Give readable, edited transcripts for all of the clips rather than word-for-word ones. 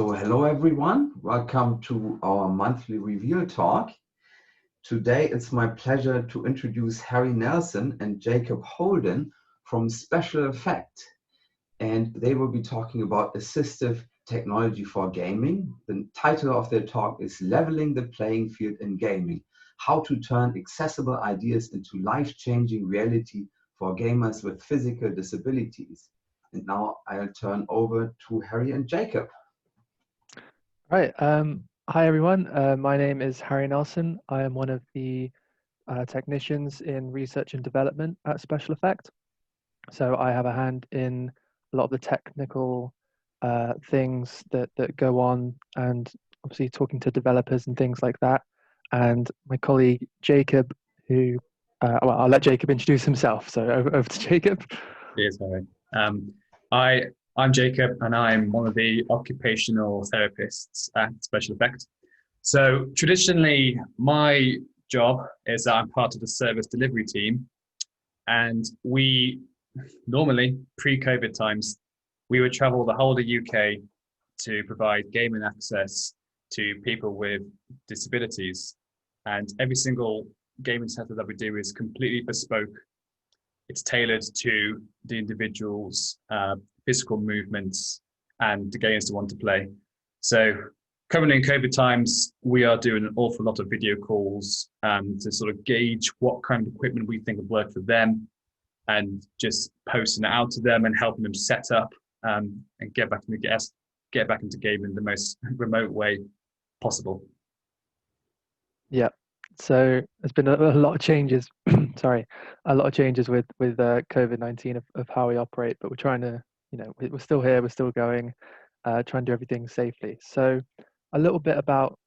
So hello everyone, welcome to our monthly reveal talk. Today it's my pleasure to introduce Harry Nelson and Jacob Holden from SpecialEffect, and they will be talking about assistive technology for gaming. The title of their talk is Leveling the Playing Field in Gaming, how to turn accessible ideas into life-changing reality for gamers with physical disabilities. And now I'll turn over to Harry and Jacob. Right. Hi, everyone. My name is Harry Nelson. I am one of the technicians in research and development at SpecialEffect. So I have a hand in a lot of the technical things that go on, and obviously talking to developers and things like that. And my colleague Jacob, who well, I'll let Jacob introduce himself. So over to Jacob. Cheers, Harry. I'm Jacob, and I'm one of the occupational therapists at SpecialEffect. So traditionally, my job is that I'm part of the service delivery team, and we normally, pre-COVID times, we would travel the whole of the UK to provide gaming access to people with disabilities. And every single gaming setup that we do is completely bespoke. It's tailored to the individual's physical movements and the games they want to play. So currently in COVID times, we are doing an awful lot of video calls to sort of gauge what kind of equipment we think would work for them, and just posting it out to them and helping them set up and get back into gaming in the most remote way possible. Yeah. So there's been a lot of changes. Sorry, a lot of changes with COVID-19 of how we operate, but we're trying to, we're still here, we're still going, trying to do everything safely. So a little bit about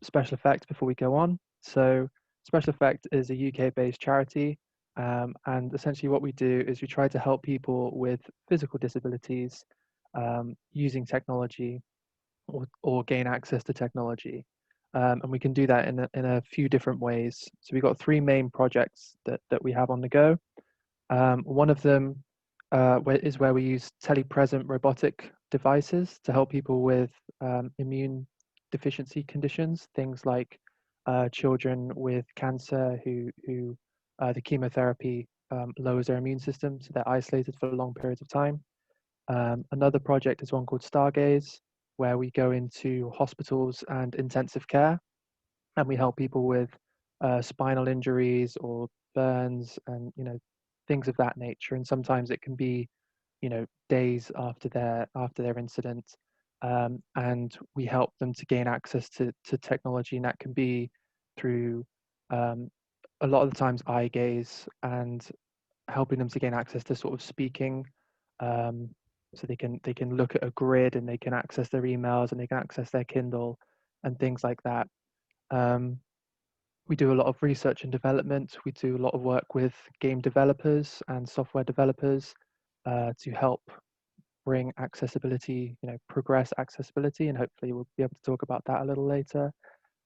SpecialEffect before we go on. So SpecialEffect is a UK-based charity, and essentially what we do is we try to help people with physical disabilities using technology or gain access to technology. And we can do that in a few different ways. So we've got three main projects that we have on the go. One of them is where we use telepresent robotic devices to help people with immune deficiency conditions, things like children with cancer who the chemotherapy lowers their immune system, so they're isolated for long periods of time. Another project is one called Stargaze, where we go into hospitals and intensive care, and we help people with spinal injuries or burns and things of that nature. And sometimes it can be days after their incident, and we help them to gain access to technology, and that can be through a lot of the times eye gaze, and helping them to gain access to sort of speaking. So they can look at a grid, and they can access their emails, and they can access their Kindle and things like that. We do a lot of research and development. We do a lot of work with game developers and software developers to help bring accessibility, progress accessibility, and hopefully we'll be able to talk about that a little later.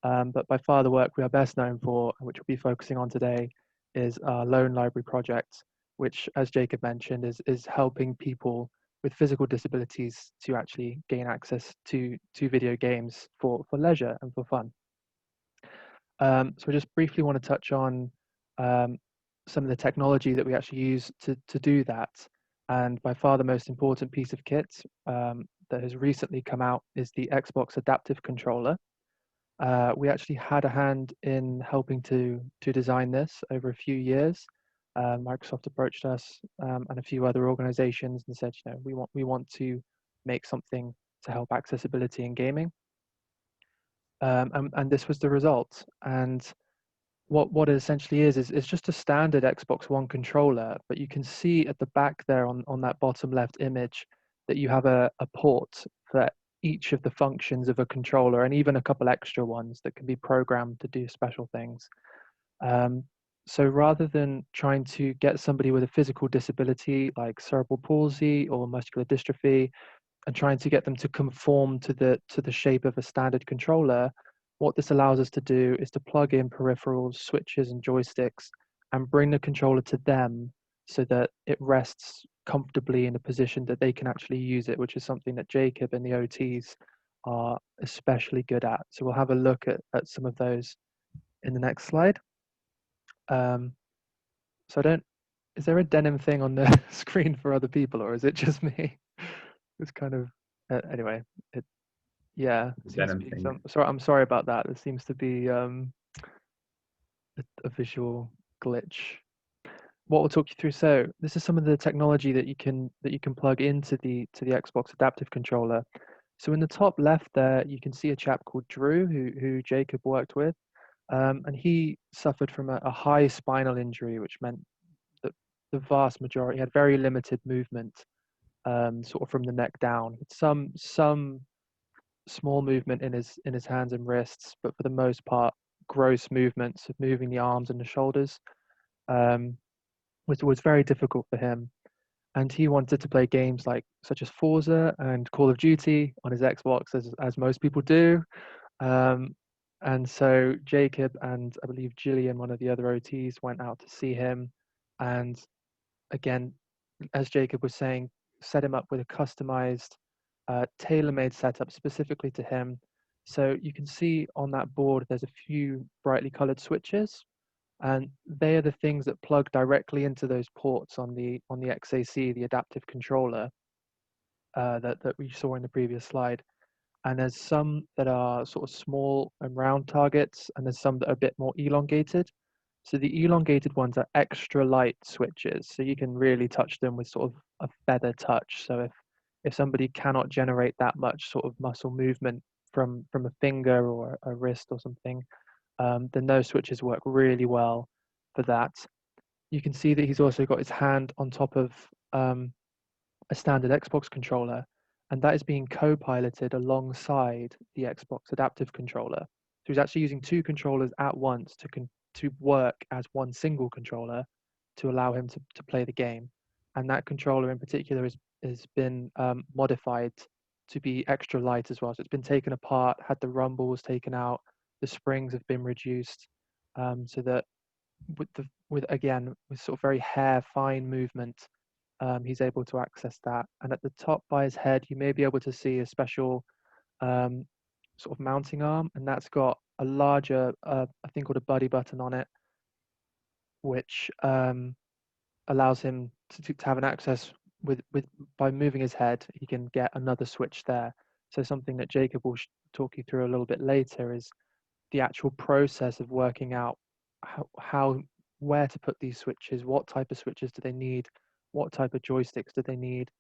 But by far the work we are best known for, which we'll be focusing on today, is our loan library project, which, as Jacob mentioned, is helping people with physical disabilities to actually gain access to video games for leisure and for fun. So I just briefly want to touch on some of the technology that we actually use to do that. And by far the most important piece of kit that has recently come out is the Xbox Adaptive Controller. We actually had a hand in helping to design this over a few years. Microsoft approached us and a few other organizations and said, we want to make something to help accessibility in gaming. And this was the result. And what it essentially is just a standard Xbox One controller, but you can see at the back there on that bottom left image that you have a port for each of the functions of a controller, and even a couple extra ones that can be programmed to do special things. So rather than trying to get somebody with a physical disability like cerebral palsy or muscular dystrophy and trying to get them to conform to the shape of a standard controller, what this allows us to do is to plug in peripherals, switches, and joysticks and bring the controller to them so that it rests comfortably in a position that they can actually use it, which is something that Jacob and the OTs are especially good at. So we'll have a look at some of those in the next slide. So is there a denim thing on the screen for other people, or is it just me? It's kind of, anyway, yeah, it seems to Denim be thing. I'm sorry about that. There seems to be a visual glitch. What we'll talk you through. So this is some of the technology that you can plug into the Xbox adaptive controller. So in the top left there, you can see a chap called Drew who Jacob worked with, and he suffered from a high spinal injury, which meant that the vast majority had very limited movement, sort of from the neck down. Some small movement in his hands and wrists, but for the most part, gross movements of moving the arms and the shoulders, which was very difficult for him. And he wanted to play games such as Forza and Call of Duty on his Xbox, as most people do. And so Jacob and I believe Gillian, one of the other OTs, went out to see him, and again, as Jacob was saying, set him up with a customized, tailor-made setup specifically to him. So you can see on that board, there's a few brightly colored switches, and they are the things that plug directly into those ports on the XAC, the adaptive controller, that we saw in the previous slide. And there's some that are sort of small and round targets, and there's some that are a bit more elongated. So the elongated ones are extra light switches, so you can really touch them with sort of a feather touch. So if somebody cannot generate that much sort of muscle movement from a finger or a wrist or something, then those switches work really well for that. You can see that he's also got his hand on top of a standard Xbox controller, and that is being co-piloted alongside the Xbox adaptive controller. So he's actually using two controllers at once to work as one single controller to allow him to play the game. And that controller in particular has been modified to be extra light as well. So it's been taken apart, had the rumbles taken out, the springs have been reduced, so that with sort of very hair fine movement, he's able to access that. And at the top by his head, you may be able to see a special sort of mounting arm, and that's got a larger, I think called a buddy button on it, which allows him to have an access with by moving his head, he can get another switch there. So something that Jacob will talk you through a little bit later is the actual process of working out how where to put these switches, what type of switches do they need, what type of joysticks do they need.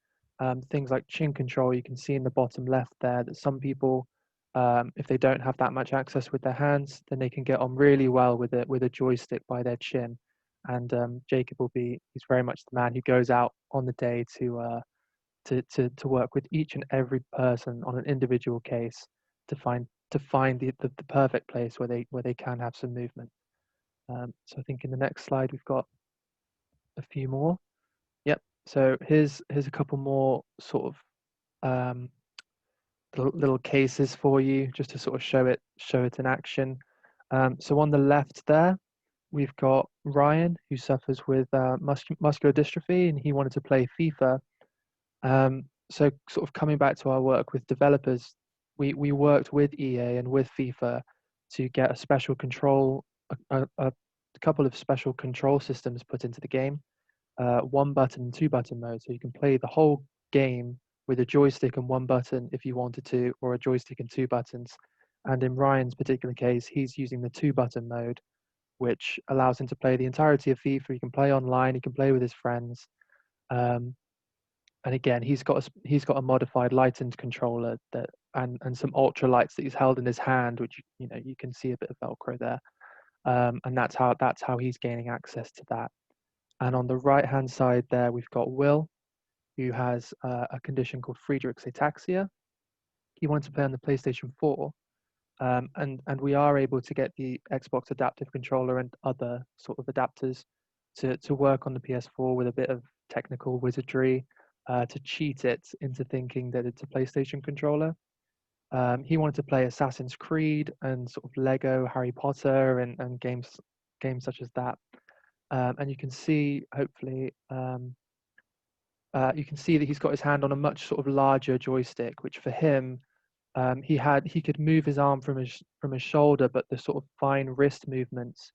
Things like chin control, you can see in the bottom left there that some people, if they don't have that much access with their hands, then they can get on really well with a joystick by their chin. And Jacob he's very much the man who goes out on the day to work with each and every person on an individual case to find the perfect place where they can have some movement. So I think in the next slide we've got a few more. Yep. So here's a couple more sort of little cases for you, just to sort of show it in action. So on the left there, we've got Ryan, who suffers with muscular dystrophy, and he wanted to play FIFA. So sort of coming back to our work with developers, we worked with EA and with FIFA to get a special control, a couple of special control systems put into the game, one button and two button mode, so you can play the whole game with a joystick and one button if you wanted to, or a joystick and two buttons. And in Ryan's particular case, he's using the two button mode, which allows him to play the entirety of FIFA. He can play online, he can play with his friends. And again, he's got a modified lightened controller and some ultra lights that he's held in his hand, which you can see a bit of Velcro there, and that's how he's gaining access to that. And on the right hand side there, we've got Will, who has a condition called Friedreich's ataxia. He wanted to play on the PlayStation 4, and we are able to get the Xbox adaptive controller and other sort of adapters to work on the PS4 with a bit of technical wizardry, to cheat it into thinking that it's a PlayStation controller. He wanted to play Assassin's Creed and sort of Lego, Harry Potter, and games such as that. And you can see, hopefully, you can see that he's got his hand on a much sort of larger joystick, which for him he could move his arm from his shoulder, but the sort of fine wrist movements,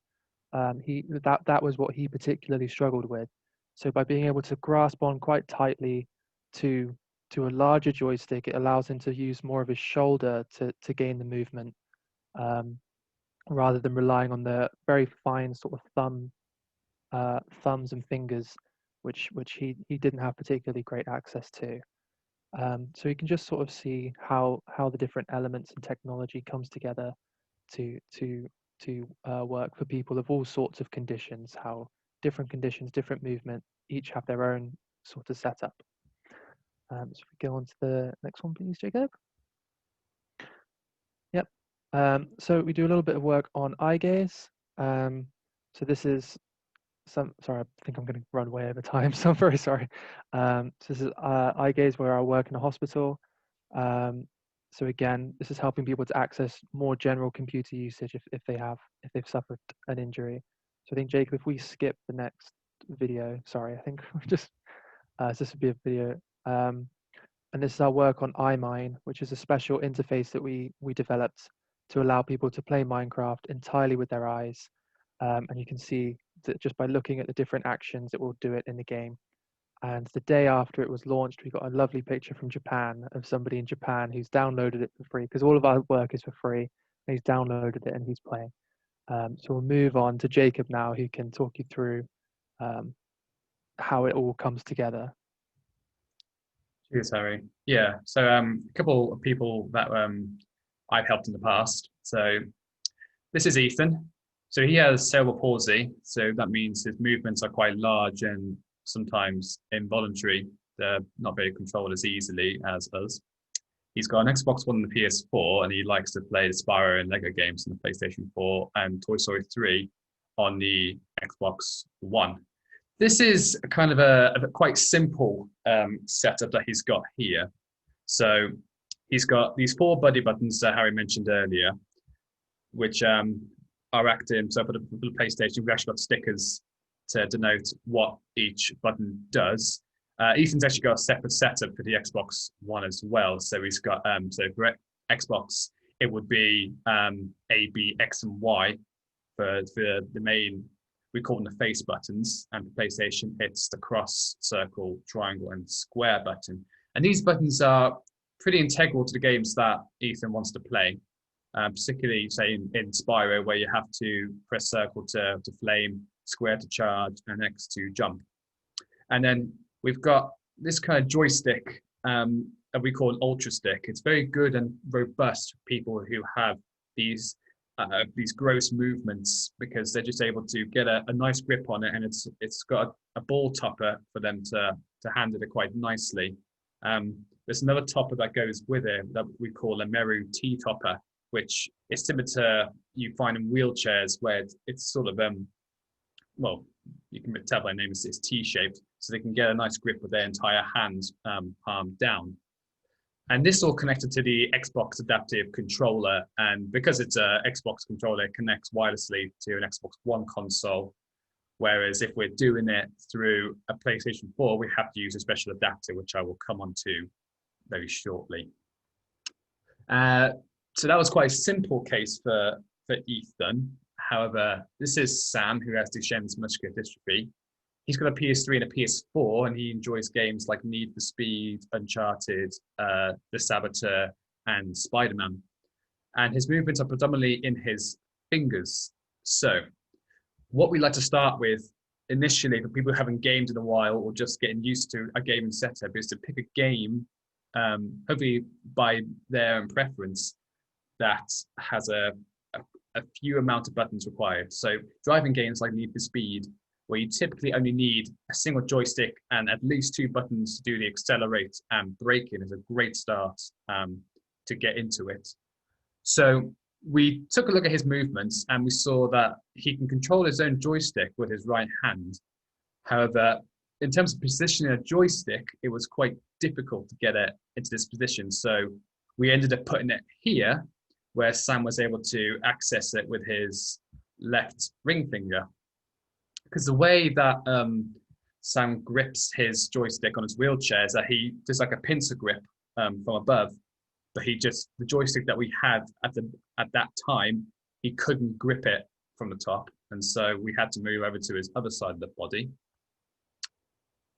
that was what he particularly struggled with. So by being able to grasp on quite tightly to a larger joystick, it allows him to use more of his shoulder to gain the movement, rather than relying on the very fine sort of thumbs and fingers, which he didn't have particularly great access to. So you can just sort of see how the different elements and technology comes together to work for people of all sorts of conditions. How different conditions, different movement, each have their own sort of setup. So if we go on to the next one, please, Jacob. Yep. So we do a little bit of work on eye gaze. So this is sorry, I think I'm going to run way over time, so I'm very sorry. So this is eye gaze, where I work in a hospital. So again, this is helping people to access more general computer usage if they've suffered an injury. So I think, Jacob, if we skip the next video, sorry, I think we're just this would be a video. And this is our work on iMine, which is a special interface that we developed to allow people to play Minecraft entirely with their eyes. And you can see that just by looking at the different actions, it will do it in the game. And the day after it was launched, we got a lovely picture from Japan of somebody in Japan who's downloaded it for free, because all of our work is for free. And he's downloaded it and he's playing. So we'll move on to Jacob now, who can talk you through how it all comes together. Cheers, Harry. Yeah, so a couple of people that I've helped in the past. So this is Ethan. So he has cerebral palsy, so that means his movements are quite large and sometimes involuntary. They're not very controlled as easily as us. He's got an Xbox One and the PS4, and he likes to play the Spyro and Lego games on the PlayStation 4 and Toy Story 3 on the Xbox One. This is kind of a quite simple setup that he's got here. So he's got these 4 buddy buttons that Harry mentioned earlier, which are active. So for the PlayStation, we've actually got stickers to denote what each button does. Ethan's actually got a separate setup for the Xbox One as well. So he's got, so for Xbox, it would be A, B, X, and Y for the main, we call them the face buttons, and for PlayStation, it's the cross, circle, triangle, and square button. And these buttons are pretty integral to the games that Ethan wants to play, particularly, say, in Spyro, where you have to press circle to flame, square to charge, and X to jump. And then we've got this kind of joystick that we call an ultra stick. It's very good and robust for people who have these gross movements, because they're just able to get a nice grip on it, and it's got a ball topper for them to handle it quite nicely. There's another topper that goes with it that we call a Meru T topper, which is similar to you find in wheelchairs, where it's sort of well, you can tell by the name it's T-shaped, so they can get a nice grip with their entire hand palm down. And this all connected to the Xbox adaptive controller. And because it's an Xbox controller, it connects wirelessly to an Xbox One console. Whereas if we're doing it through a PlayStation 4, we have to use a special adapter, which I will come on to very shortly. So that was quite a simple case for Ethan. However, this is Sam, who has Duchenne's muscular dystrophy. He's got a PS3 and a PS4, and he enjoys games like Need for Speed, Uncharted, The Saboteur, and Spider-Man. And his movements are predominantly in his fingers. So what we like to start with initially, for people who haven't gamed in a while or just getting used to a gaming setup, is to pick a game, hopefully by their own preference, that has a few amount of buttons required. So driving games like Need for Speed, where you typically only need a single joystick and at least 2 buttons to do the accelerate and braking, is a great start to get into it. So we took a look at his movements, and we saw that he can control his own joystick with his right hand. However, in terms of positioning a joystick, it was quite difficult to get it into this position. So we ended up putting it here, where Sam was able to access it with his left ring finger. Because the way that Sam grips his joystick on his wheelchair is that he does like a pincer grip from above, but the joystick that we had at that time, he couldn't grip it from the top, and so we had to move over to his other side of the body.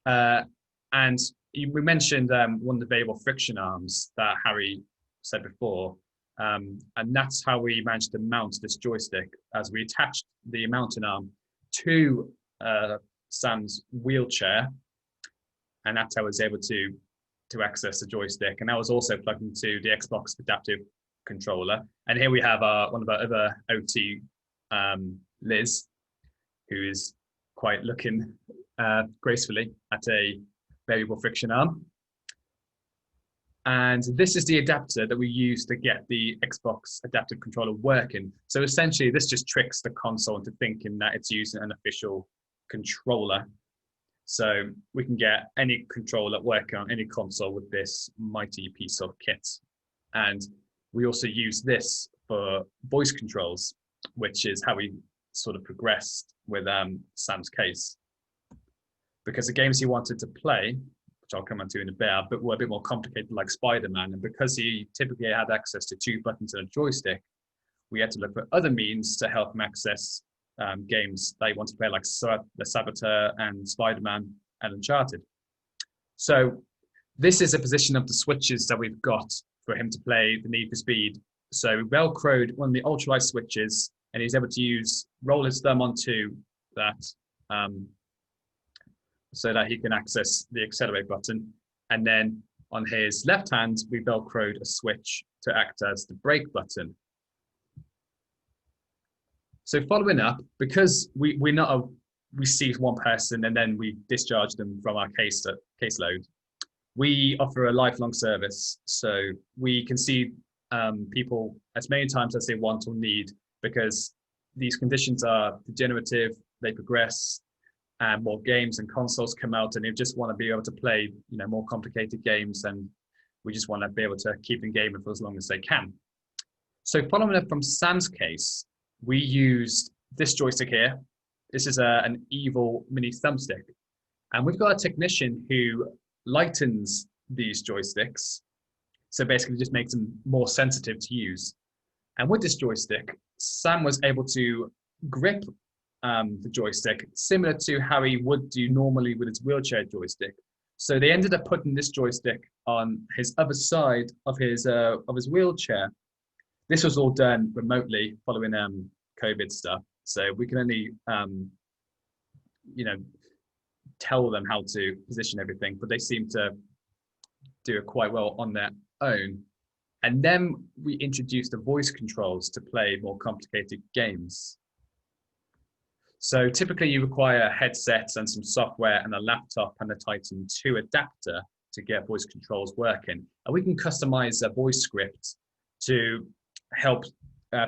And we mentioned one of the variable friction arms that Harry said before, and that's how we managed to mount this joystick, as we attached the mounting arm to Sam's wheelchair, and that's how I was able to access the joystick. And that was also plugged into the Xbox adaptive controller. And here we have one of our other OT, Liz, who is quite looking gracefully at a variable friction arm. And this is the adapter that we use to get the Xbox adaptive controller working. So essentially, this just tricks the console into thinking that it's using an official controller. So we can get any controller working on any console with this mighty piece of kit. And we also use this for voice controls, which is how we sort of progressed with Sam's case. Because the games he wanted to play, which I'll come on to in a bit, but were a bit more complicated, like Spider-Man, and because he typically had access to 2 buttons and a joystick, we had to look for other means to help him access games that he wanted to play, like The Saboteur and Spider-Man and Uncharted. So this is a position of the switches that we've got for him to play the Need for Speed. So we Velcroed one of the ultralight switches, and he's able to roll his thumb onto that so that he can access the accelerate button. And then on his left hand, we Velcroed a switch to act as the brake button. So following up, because we see one person and then we discharge them from our caseload, we offer a lifelong service. So we can see people as many times as they want or need, because these conditions are degenerative, they progress, and more games and consoles come out, and they just want to be able to play, more complicated games, and we just want to be able to keep them gaming for as long as they can. So following up from Sam's case, we used this joystick here. This is an evil mini thumbstick, and we've got a technician who lightens these joysticks, so basically just makes them more sensitive to use. And with this joystick, Sam was able to grip the joystick similar to how he would do normally with his wheelchair joystick. So they ended up putting this joystick on his other side of his wheelchair. This was all done remotely following COVID stuff. So we can only tell them how to position everything, but they seem to do it quite well on their own. And then we introduced the voice controls to play more complicated games. So typically you require headsets and some software and a laptop and a Titan 2 adapter to get voice controls working. And we can customize a voice script to help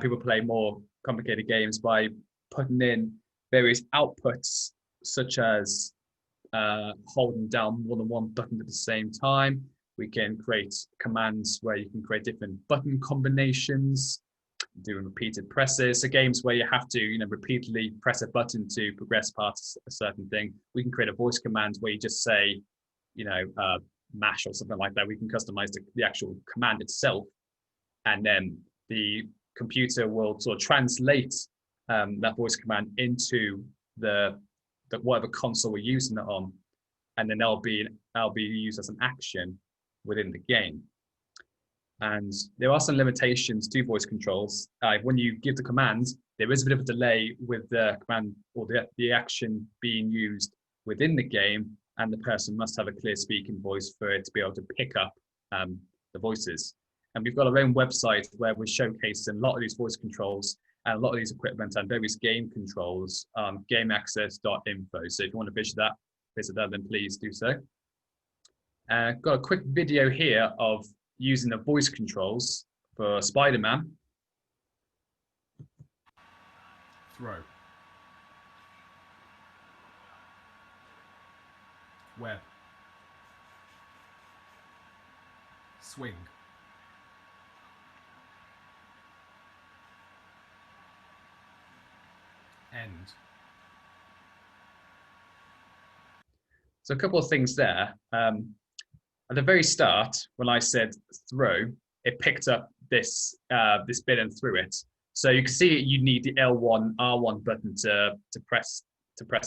people play more complicated games by putting in various outputs, such as holding down more than one button at the same time. We can create commands where you can create different button combinations, doing repeated presses. So games where you have to, repeatedly press a button to progress past a certain thing. We can create a voice command where you just say, mash or something like that. We can customize the actual command itself, and then the computer will sort of translate that voice command into the whatever console we're using it on, and then that'll be used as an action within the game. And there are some limitations to voice controls. When you give the command, there is a bit of a delay with the command or the action being used within the game, and the person must have a clear speaking voice for it to be able to pick up the voices. And we've got our own website where we're showcasing a lot of these voice controls and a lot of these equipment and various game controls, gameaccess.info. So if you want to visit that, then please do so. Got a quick video here of using the voice controls for Spider-Man. Throw. Web. Swing. End. So a couple of things there. At the very start, when I said throw, it picked up this bit and threw it. So you can see you need the L1 R1 button to press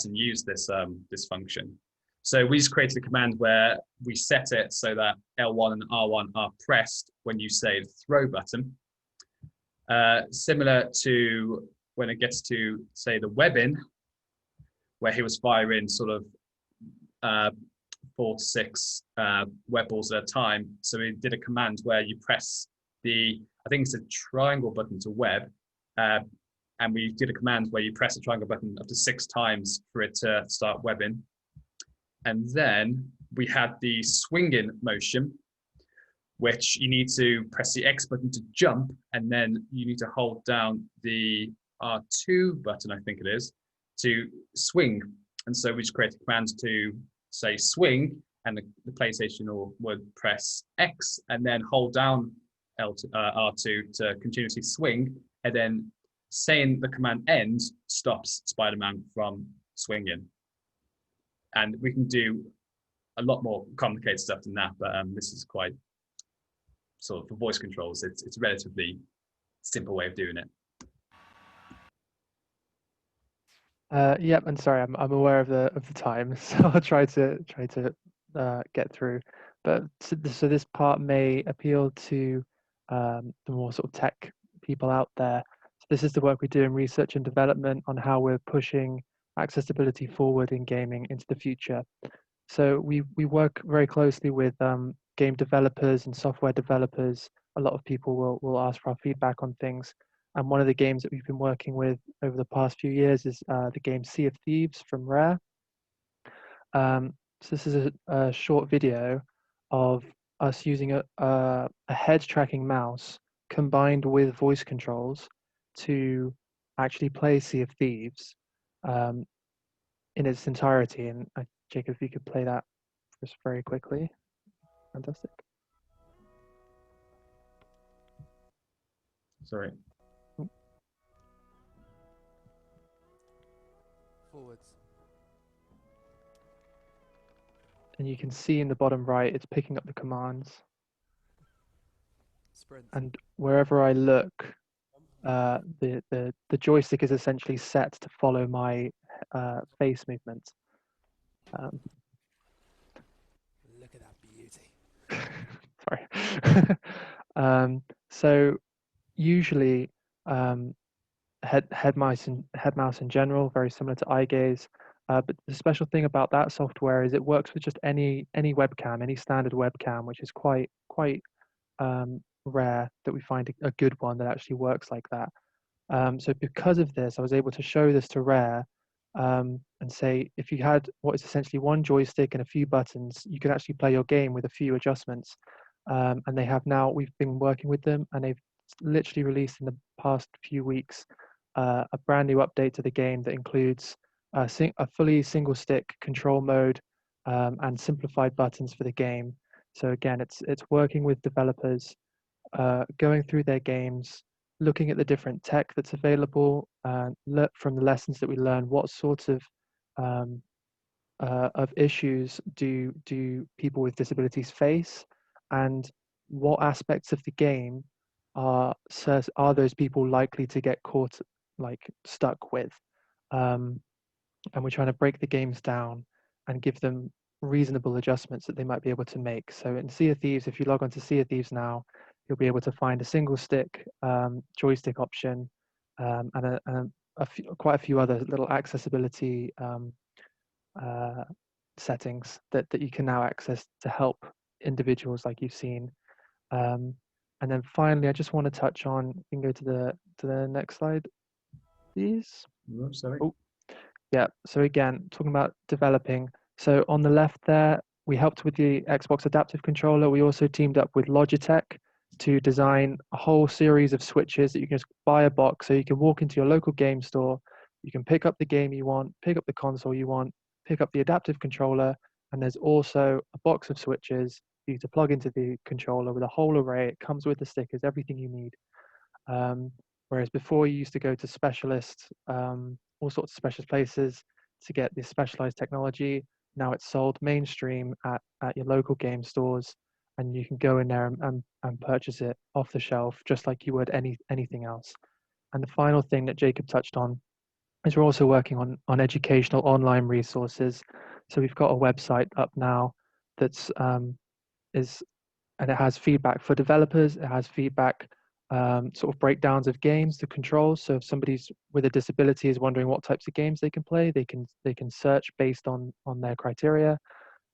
and use this function. So we just created a command where we set it so that L1 and R1 are pressed when you say the throw button. Similar to when it gets to, say, the webbing, where he was firing sort of 4 to 6 web balls at a time. So we did a command where you press I think it's a triangle button to web, and we did a command where you press the triangle button up to 6 times for it to start webbing. And then we had the swinging motion, which you need to press the X button to jump, and then you need to hold down the R2 button, I think it is, to swing. And so we just created a command to say swing, and the PlayStation would press X and then hold down R2 to continuously swing, and then saying the command end stops Spider-Man from swinging. And we can do a lot more complicated stuff than that, but this is quite sort of for voice controls. It's a relatively simple way of doing it. Yep, and sorry, I'm aware of the time, so I'll try to get through. But so this part may appeal to the more sort of tech people out there. So this is the work we do in research and development on how we're pushing accessibility forward in gaming into the future. So we work very closely with game developers and software developers. A lot of people will ask for our feedback on things. And one of the games that we've been working with over the past few years is the game Sea of Thieves from Rare. So this is a short video of us using a head tracking mouse combined with voice controls to actually play Sea of Thieves in its entirety. And Jacob, if you could play that for us very quickly. Fantastic. Sorry. Forwards. And you can see in the bottom right, it's picking up the commands. Sprint. And wherever I look, the joystick is essentially set to follow my face movement. Look at that beauty. Sorry. So usually head mouse in general, very similar to eye gaze. But the special thing about that software is it works with just any webcam, any standard webcam, which is quite rare that we find a good one that actually works like that. So because of this, I was able to show this to Rare and say, if you had what is essentially one joystick and a few buttons, you can actually play your game with a few adjustments. And they have now, we've been working with them, and they've literally released in the past few weeks a brand new update to the game that includes a fully single stick control mode and simplified buttons for the game. So again, it's working with developers, going through their games, looking at the different tech that's available, from the lessons that we learn, what sorts of issues do people with disabilities face, and what aspects of the game are those people likely to get stuck with. And we're trying to break the games down and give them reasonable adjustments that they might be able to make. So in Sea of Thieves, if you log on to Sea of Thieves now, you'll be able to find a single stick joystick option and quite a few other little accessibility settings that you can now access to help individuals like you've seen. And then finally, I just want to touch on, you can go to the next slide, please. Oops, sorry. Oh, yeah, so again, talking about developing. So on the left there, we helped with the Xbox Adaptive Controller. We also teamed up with Logitech to design a whole series of switches that you can just buy a box. So you can walk into your local game store, you can pick up the game you want, pick up the console you want, pick up the adaptive controller, and there's also a box of switches for you to plug into the controller with a whole array. It comes with the stickers, everything you need. Whereas before you used to go to specialists, all sorts of specialist places to get this specialized technology. Now it's sold mainstream at your local game stores and you can go in there and purchase it off the shelf just like you would anything else. And the final thing that Jacob touched on is we're also working on educational online resources. So we've got a website up now that's is and it has feedback for developers. It has feedback, sort of breakdowns of games, the controls. So if somebody's with a disability is wondering what types of games they can play, they can search based on their criteria.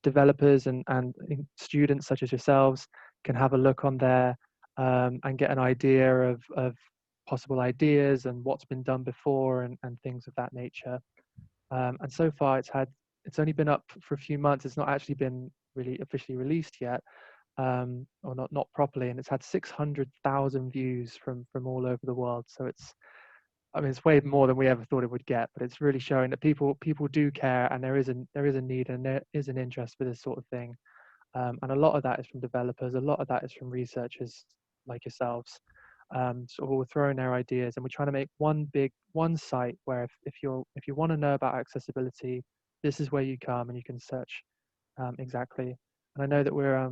Developers and students such as yourselves can have a look on there, and get an idea of possible ideas and what's been done before and things of that nature. And so far it's only been up for a few months. It's not actually been really officially released yet, or not properly, and it's had 600,000 views from all over the world. So I mean, it's way more than we ever thought it would get, but it's really showing that people do care, and there is a need, and there is an interest for this sort of thing. And a lot of that is from developers, a lot of that is from researchers like yourselves. So we're throwing their ideas, and we're trying to make one site where if you want to know about accessibility, this is where you come and you can search exactly. And I know that we're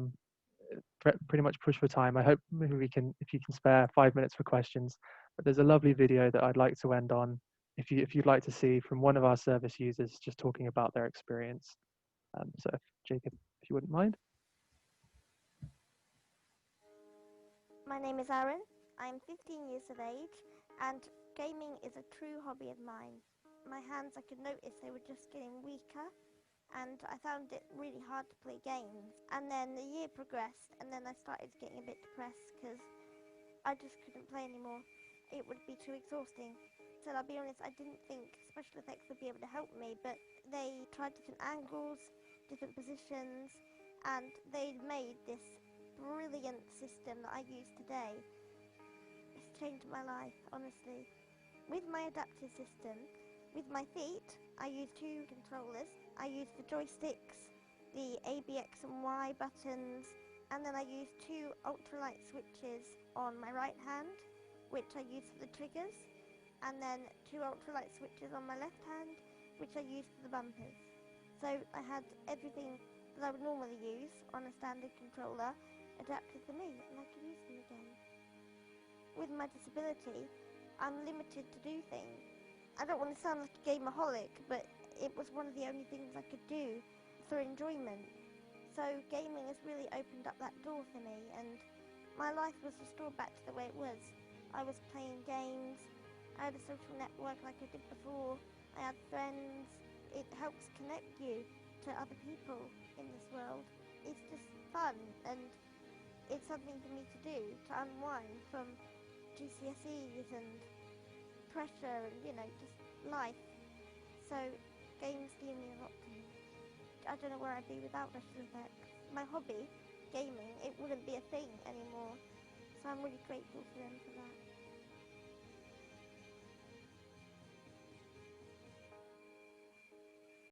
pretty much pushed for time. I hope maybe if you can spare 5 minutes for questions. But there's a lovely video that I'd like to end on, if you'd like to see, from one of our service users just talking about their experience. So Jacob, if you wouldn't mind. My name is Aaron. I'm 15 years of age, and gaming is a true hobby of mine. My hands, I could notice they were just getting weaker, and I found it really hard to play games. And then the year progressed, and then I started getting a bit depressed because I just couldn't play anymore. It would be too exhausting. So I'll be honest, I didn't think special effects would be able to help me, but they tried different angles, different positions, and they made this brilliant system that I use today. It's changed my life, honestly. With my adaptive system, with my feet, I use 2 controllers. I use the joysticks, the A, B, X and Y buttons, and then I use 2 ultralight switches on my right hand, which I use for the triggers, and then 2 ultralight switches on my left hand, which I use for the bumpers. So I had everything that I would normally use on a standard controller adapted for me, and I could use them again. With my disability, I'm limited to do things. I don't want to sound like a gameaholic, but it was one of the only things I could do for enjoyment. So gaming has really opened up that door for me, and my life was restored back to the way it was. I was playing games, I had a social network like I did before, I had friends. It helps connect you to other people in this world. It's just fun, and it's something for me to do, to unwind from GCSEs and pressure and, just life. So games do mean a lot to me. I don't know where I'd be without special effects. My hobby, gaming, it wouldn't be a thing anymore. So I'm really grateful for them for that.